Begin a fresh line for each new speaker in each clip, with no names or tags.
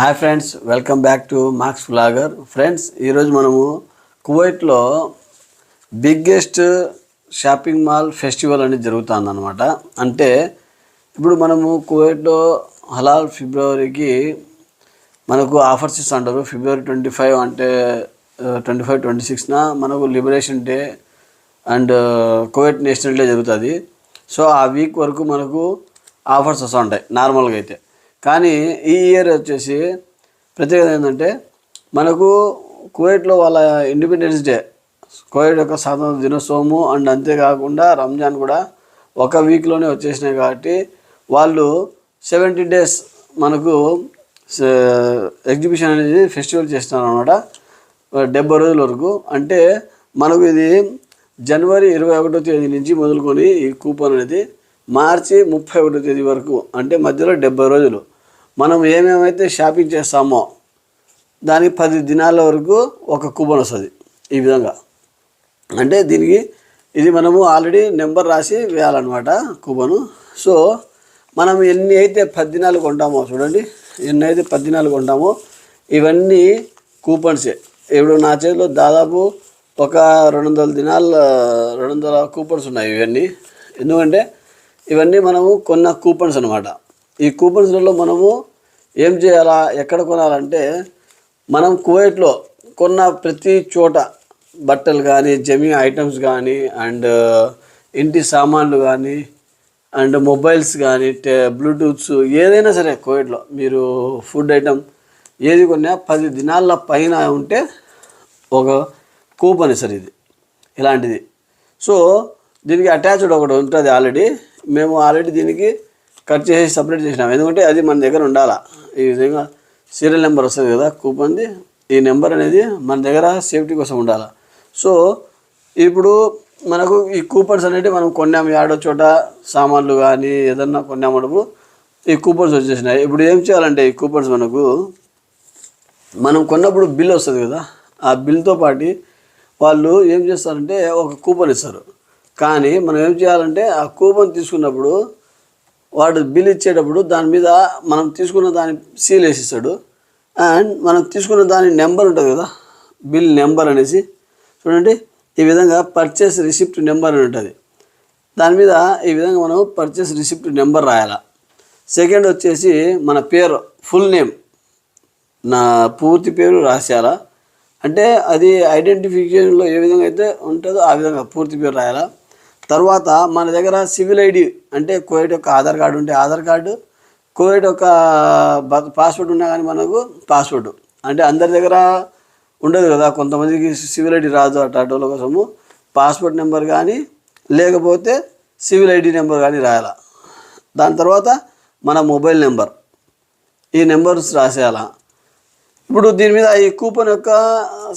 Hi friends, welcome back to marks vlogger. Friends, ఈరోజు మనము కువైట్లో బిగ్గెస్ట్ షాపింగ్ మాల్ ఫెస్టివల్ అనేది జరుగుతుందన్నమాట. అంటే ఇప్పుడు మనము కువైట్లో హలాల్ ఫిబ్రవరికి మనకు ఆఫర్స్ ఇస్తుంటారు. ఫిబ్రవరి 25 అంటే 26న మనకు liberation day and Kuwait national day జరుగుతుంది. సో ఆ వీక్ వరకు మనకు ఆఫర్స్ వస్తూ ఉంటాయి నార్మల్గా అయితే. కానీ ఈ ఇయర్ వచ్చేసి ప్రత్యేకత ఏంటంటే మనకు కువైట్లో వాళ్ళ ఇండిపెండెన్స్ డే, కువైట్ యొక్క స్వాతంత్ర దినోత్సవము అండ్ అంతేకాకుండా రంజాన్ కూడా ఒక వీక్లోనే వచ్చేసినాయి. కాబట్టి వాళ్ళు 70 days మనకు ఎగ్జిబిషన్ అనేది ఫెస్టివల్ చేస్తున్నారు అనమాట. 70 రోజుల వరకు. అంటే మనకు ఇది జనవరి 21వ తేదీ నుంచి మొదలుకొని ఈ కూపన్ అనేది మార్చి 31వ తేదీ వరకు, అంటే మధ్యలో 70 రోజులు మనం ఏమేమైతే షాపింగ్ చేస్తామో దానికి 10 దినాల వరకు ఒక కూపన్ వస్తుంది. ఈ విధంగా అంటే దీనికి ఇది మనము ఆల్రెడీ నెంబర్ రాసి వేయాలన్నమాట కూపను. సో మనం ఎన్ని అయితే 10 దినాలు కొంటామో, చూడండి ఎన్ని అయితే 10 దినాలు కొంటామో ఇవన్నీ కూపన్సే. ఇప్పుడు నా చేతిలో దాదాపు ఒక 200 కూపన్స్ ఉన్నాయి. ఇవన్నీ ఎందుకంటే ఇవన్నీ మనము కొన్న కూపన్స్ అనమాట. ఈ కూపన్స్లలో మనము ఏం చేయాలా, ఎక్కడ కొనాలంటే మనం కువైట్లో కొన్న ప్రతి చోట బట్టలు కానీ, జమీ ఐటమ్స్ కానీ, అండ్ ఇంటి సామాన్లు కానీ, అండ్ మొబైల్స్ కానీ, బ్లూటూత్స్ ఏదైనా సరే కువైట్లో మీరు ఫుడ్ ఐటమ్ ఏది కొన్నా 10 దినాల పైన ఉంటే ఒక కూపన్ సార్ ఇది ఇలాంటిది. సో దీనికి అటాచ్డ్ ఒకటి ఉంటుంది ఆల్రెడీ. మేము ఆల్రెడీ దీనికి కట్ చేసి సపరేట్ చేసినాం. ఎందుకంటే అది మన దగ్గర ఉండాలా. ఈ విధంగా సీరియల్ నెంబర్ వస్తుంది కదా కూపన్ది. ఈ నెంబర్ అనేది మన దగ్గర సేఫ్టీ కోసం ఉండాలి. సో ఇప్పుడు మనకు ఈ కూపన్స్ అనేవి మనం కొన్నాము, ఏడో చోట సామాన్లు కానీ ఏదన్నా కొన్నామన్నప్పుడు ఈ కూపన్స్ వచ్చేసినాయి. ఇప్పుడు ఏం చేయాలంటే ఈ కూపన్స్ మనం కొన్నప్పుడు బిల్ వస్తుంది కదా, ఆ బిల్తో పాటు వాళ్ళు ఏం చేస్తారంటే ఒక కూపన్ ఇస్తారు. కానీ మనం ఏం చేయాలంటే ఆ కూపన్ తీసుకున్నప్పుడు వాడు బిల్ ఇచ్చేటప్పుడు దాని మీద మనం తీసుకున్న దాని సీల్ వేసిస్తాడు. అండ్ మనం తీసుకున్న దాని నెంబర్ ఉంటుంది కదా, బిల్ నెంబర్ అనేసి చూడండి. ఈ విధంగా పర్చేస్ రిసిప్ట్ నెంబర్ అని ఉంటుంది. దాని మీద ఈ విధంగా మనం పర్చేస్ రిసిప్ట్ నెంబర్ రాయాలి. సెకండ్ వచ్చేసి మన పేరు, ఫుల్ నేమ్, నా పూర్తి పేరు రాసేయాలా. అంటే అది ఐడెంటిఫికేషన్లో ఏ విధంగా అయితే ఉంటుందో ఆ విధంగా పూర్తి పేరు రాయాలా. తర్వాత మన దగ్గర సివిల్ ఐడి, అంటే కువైట్ యొక్క ఆధార్ కార్డు ఉంటే ఆధార్ కార్డు, కువైట్ యొక్క పాస్పోర్ట్ ఉన్నా కానీ మనకు పాస్పోర్ట్. అంటే అందరి దగ్గర ఉండదు కదా, కొంతమందికి సివిల్ ఐడి రాదు. అటాటోల కోసము పాస్పోర్ట్ నెంబర్ కానీ లేకపోతే సివిల్ ఐడి నెంబర్ కానీ రాయాలా. దాని తర్వాత మన మొబైల్ నెంబర్, ఈ నెంబర్స్ రాసేయాలా. ఇప్పుడు దీని మీద ఈ కూపన్ యొక్క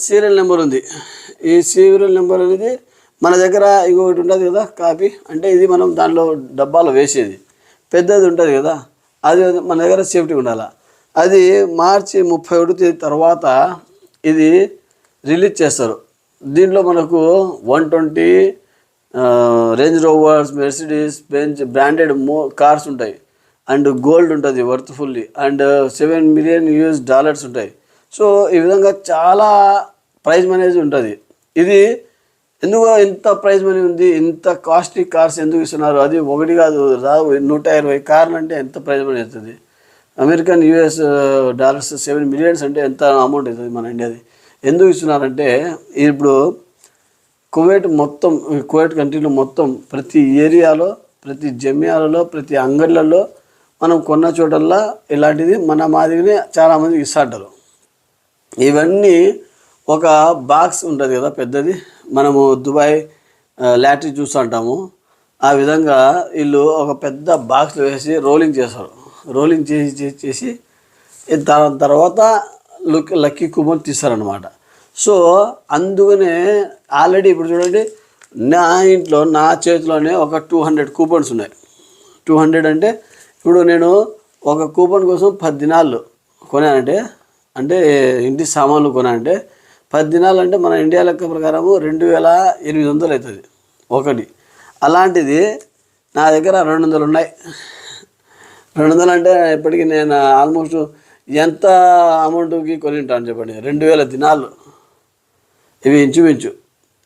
సీరియల్ నెంబర్ ఉంది. ఈ సీరియల్ నెంబర్ అనేది మన దగ్గర ఇంకొకటి ఉంటుంది కదా కాపీ, అంటే ఇది మనం దాంట్లో డబ్బాలో వేసేది పెద్దది ఉంటుంది కదా, అది మన దగ్గర సేఫ్టీ ఉండాలి. అది మార్చి 31వ తేదీ తర్వాత ఇది రిలీజ్ చేస్తారు. దీంట్లో మనకు 120 range Rovers, Mercedes Benz branded cars ఉంటాయి. అండ్ గోల్డ్ ఉంటుంది వర్త్ఫుల్లీ, అండ్ $7 million ఉంటాయి. సో ఈ విధంగా చాలా ప్రైజ్ మనీ ఉంటుంది. ఇది ఎందుకు ఇంత ప్రైజ్ మనీ ఉంది, ఇంత కాస్ట్లీ కార్స్ ఎందుకు ఇస్తున్నారు? అది ఒకటి కాదు, 120 కార్లు అంటే ఎంత ప్రైజ్ మనీ అవుతుంది? అమెరికన్ US డాలర్స్ $7 million అంటే ఎంత అమౌంట్ అవుతుంది మన ఇండియాది? ఎందుకు ఇస్తున్నారంటే ఇప్పుడు కువైట్ మొత్తం, కువైట్ కంట్రీలో మొత్తం ప్రతి ఏరియాలో, ప్రతి జమియాలలో, ప్రతి అంగళ్ళలో మనం కొన్న చోటల్లా ఇలాంటిది మన మాదిరిగానే చాలామంది ఇస్తుంటారు. ఇవన్నీ ఒక బాక్స్ ఉంటుంది కదా పెద్దది, మనము దుబాయ్ లాటరీ చూస్తుంటాము. ఆ విధంగా వీళ్ళు ఒక పెద్ద బాక్స్లో వేసి రోలింగ్ చేస్తారు. రోలింగ్ చేసి దాని తర్వాత లక్కీ కూపన్ తీస్తారనమాట. సో అందుకనే ఆల్రెడీ ఇప్పుడు చూడండి, నా ఇంట్లో నా చేతిలోనే ఒక 200 కూపన్స్ ఉన్నాయి. 200 అంటే ఇప్పుడు నేను ఒక కూపన్ కోసం 10 దినాలు కొనానంటే, అంటే ఇంటి సామాన్లు కొనాలంటే 10 దినాలు అంటే మన ఇండియా లెక్క ప్రకారము 2800 అవుతుంది ఒకటి. అలాంటిది నా దగ్గర 200 ఉన్నాయి. 200 అంటే ఇప్పటికీ నేను ఆల్మోస్ట్ ఎంత అమౌంట్కి కొని ఉంటాను చెప్పండి? 2000 దినాలు. ఇవి ఇంచుమించు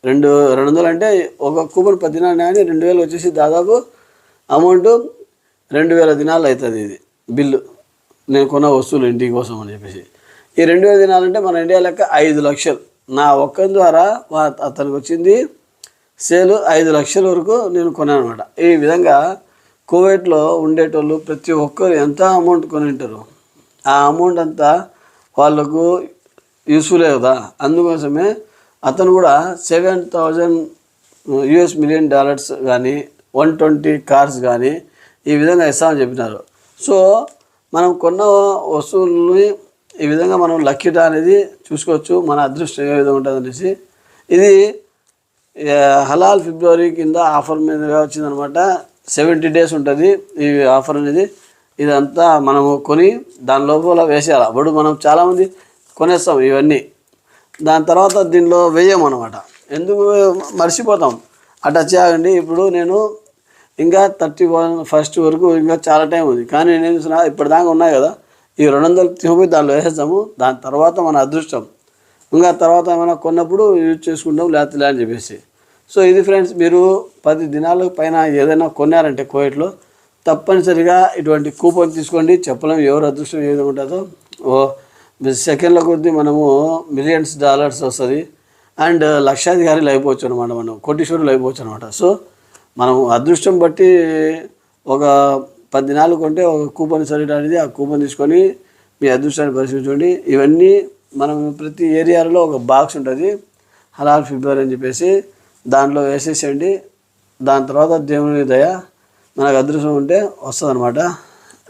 200 అంటే ఒక కూపన్ 10 దినాలు కానీ 2000 వచ్చేసి దాదాపు అమౌంట్ 2000 దినాలు అవుతుంది. ఇది బిల్లు నేను కొన్న వస్తువులు ఇంటి కోసం అని చెప్పేసి. ఈ 2000 దినాలంటే మన ఇండియా లెక్క 5 లక్షలు. నా ఒక్కరి ద్వారా అతనికి వచ్చింది సేలు 5 లక్షల వరకు నేను కొన్నాను అనమాట. ఈ విధంగా కువైట్లో ఉండేటోళ్ళు ప్రతి ఒక్కరు ఎంత అమౌంట్ కొని ఉంటారు, ఆ అమౌంట్ అంతా వాళ్ళకు యూస్ఫులే కదా. అందుకోసమే అతను కూడా $7,000 మిలియన్ కానీ 120 కార్స్ కానీ ఈ విధంగా ఇస్తామని చెప్పినారు. సో మనం కొన్న వస్తువుల్ని ఈ విధంగా మనం లక్కీ డ్రా అనేది చూసుకోవచ్చు. మన అదృష్టం ఏ విధంగా ఉంటుంది అనేసి. ఇది హలాల్ ఫిబ్రవరి కింద ఆఫర్ మీదగా వచ్చిందనమాట. 70 days ఉంటుంది ఈ ఆఫర్ అనేది. ఇదంతా మనము కొని దాని లోపల వేసేయాలి. అప్పుడు మనం చాలామంది కొనేస్తాం ఇవన్నీ, దాని తర్వాత దీనిలో వేయమన్నమాట. ఎందుకు మర్చిపోతాం అట్లా చేయండి. ఇప్పుడు నేను ఇంకా 31st వరకు ఇంకా చాలా టైం ఉంది, కానీ నేను చూసిన ఇప్పటిదాకా ఉన్నాయి కదా, ఈ 200 తీసుకుపోయి దానిలో వేసేస్తాము. దాని తర్వాత మన అదృష్టం, ఇంకా తర్వాత ఏమైనా కొన్నప్పుడు యూజ్ చేసుకుంటాం, లేకపోతే అని చెప్పేసి. సో ఇది ఫ్రెండ్స్, మీరు 10 దినాల పైన ఏదైనా కొన్నారంటే కువైట్లో తప్పనిసరిగా ఇటువంటి కూపన్ తీసుకోండి. చెప్పలేం ఎవరు అదృష్టం ఏ విధంగా ఉంటుందో. సెకండ్ల కొద్దీ మనము $millions వస్తుంది అండ్ లక్షాధికారులు అయిపోవచ్చు అనమాట, మనం కోటీశ్వరులు అయిపోవచ్చు అనమాట. సో మనము అదృష్టం బట్టి ఒక 10 దినాలు కొంటే ఒక కూపన్ సరిట అనేది, ఆ కూపన్ తీసుకొని మీ అదృష్టాన్ని పరిశీలించండి. ఇవన్నీ మనం ప్రతి ఏరియాలో ఒక బాక్స్ ఉంటుంది హలాల్ ఫిబ్రవరి అని చెప్పేసి, దాంట్లో వేసేసేయండి. దాని తర్వాత దేవుని దయ మనకు అదృష్టం ఉంటే వస్తుంది అనమాట.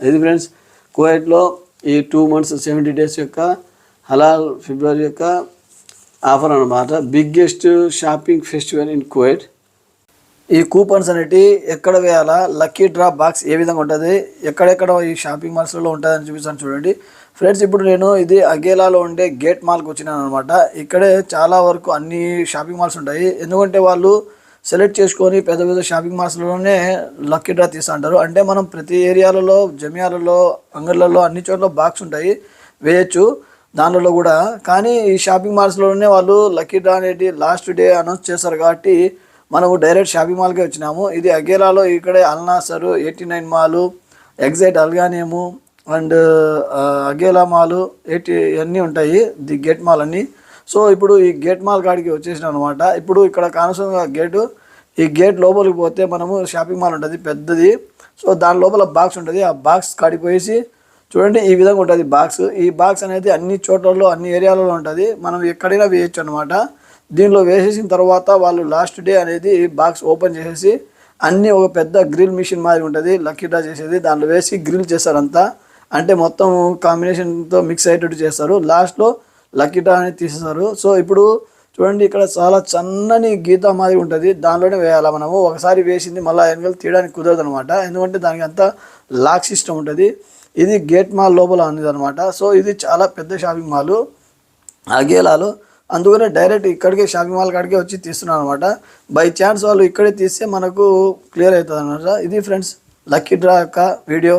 ఇది ఫ్రెండ్స్, కువైట్లో ఈ 2 months 70 days యొక్క హలాల్ ఫిబ్రవరి యొక్క ఆఫర్ అనమాట. Biggest shopping festival in Kuwait. ఈ కూపన్స్ అనేవి ఎక్కడ వేయాలా, లక్కీ డ్రా బాక్స్ ఏ విధంగా ఉంటుంది, ఎక్కడెక్కడ ఈ షాపింగ్ మాల్స్లో ఉంటుందని చూపిస్తాను చూడండి ఫ్రెండ్స్. ఇప్పుడు నేను ఇది అగేలాలో ఉండే గేట్ మాల్కి వచ్చినాను అనమాట. ఇక్కడే చాలా వరకు అన్ని షాపింగ్ మాల్స్ ఉంటాయి. ఎందుకంటే వాళ్ళు సెలెక్ట్ చేసుకొని పెద్ద పెద్ద షాపింగ్ మాల్స్లోనే లక్కీ డ్రా తీస్తూ ఉంటారు. అంటే మనం ప్రతి ఏరియాలలో, జమియాలలో, అంగళ్ళలో అన్ని చోట్ల బాక్స్ ఉంటాయి, వేయచ్చు దానిలో కూడా. కానీ ఈ షాపింగ్ మాల్స్లోనే వాళ్ళు లక్కీ డ్రా అనేది లాస్ట్ డే అనౌన్స్ చేస్తారు కాబట్టి మనము డైరెక్ట్ షాపింగ్ మాల్కే వచ్చినాము. ఇది అగేలాలో ఇక్కడే అల్నాసర్, 89 మాల్, ఎగ్జైట్ అల్గానియము అండ్ అగేలా మాల్, అన్నీ ఉంటాయి ది గేట్ మాల్ అన్నీ. సో ఇప్పుడు ఈ గేట్ మాల్ కాడికి వచ్చేసినాం అనమాట. ఇప్పుడు ఇక్కడ కానసంగా గేటు, ఈ గేట్ లోపలికి పోతే మనము షాపింగ్ మాల్ ఉంటుంది పెద్దది. సో దాని లోపల బాక్స్ ఉంటుంది. ఆ బాక్స్ కాడికి పోయేసి చూడండి ఈ విధంగా ఉంటుంది బాక్స్. ఈ బాక్స్ అనేది అన్ని చోట్లలో, అన్ని ఏరియాలలో ఉంటుంది. మనం ఎక్కడైనా వేయచ్చు అనమాట. దీనిలో వేసేసిన తర్వాత వాళ్ళు లాస్ట్ డే అనేది బాక్స్ ఓపెన్ చేసేసి అన్నీ ఒక పెద్ద గ్రిల్ మిషన్ మాదిరి ఉంటుంది లక్కీ డ్రా చేసేది, దాంట్లో వేసి గ్రిల్ చేస్తారంతా. అంటే మొత్తం కాంబినేషన్తో మిక్స్ అయ్యేటట్టు చేస్తారు. లాస్ట్లో లక్కీ డ్రా అనేది తీసేస్తారు. సో ఇప్పుడు చూడండి ఇక్కడ చాలా సన్నని గీత మాదిరి ఉంటుంది, దానిలోనే వేయాలి మనము. ఒకసారి వేసింది మళ్ళీ వెనకాల తీయడానికి కుదరదు అనమాట, ఎందుకంటే దానికి అంతా లాక్ సిస్టమ్ ఉంటుంది. ఇది గేట్ మాల్ లోపల అనేది అనమాట. సో ఇది చాలా పెద్ద షాపింగ్ మాల్ అగేలాలో, అందుకనే డైరెక్ట్ ఇక్కడికే షాపింగ్ మాల్ కాడికే వచ్చి తీస్తున్నాను అనమాట. బై ఛాన్స్ వాళ్ళు ఇక్కడే తీస్తే మనకు క్లియర్ అవుతుంది అనమాట. ఇది ఫ్రెండ్స్ లక్కీ డ్రా యొక్క వీడియో.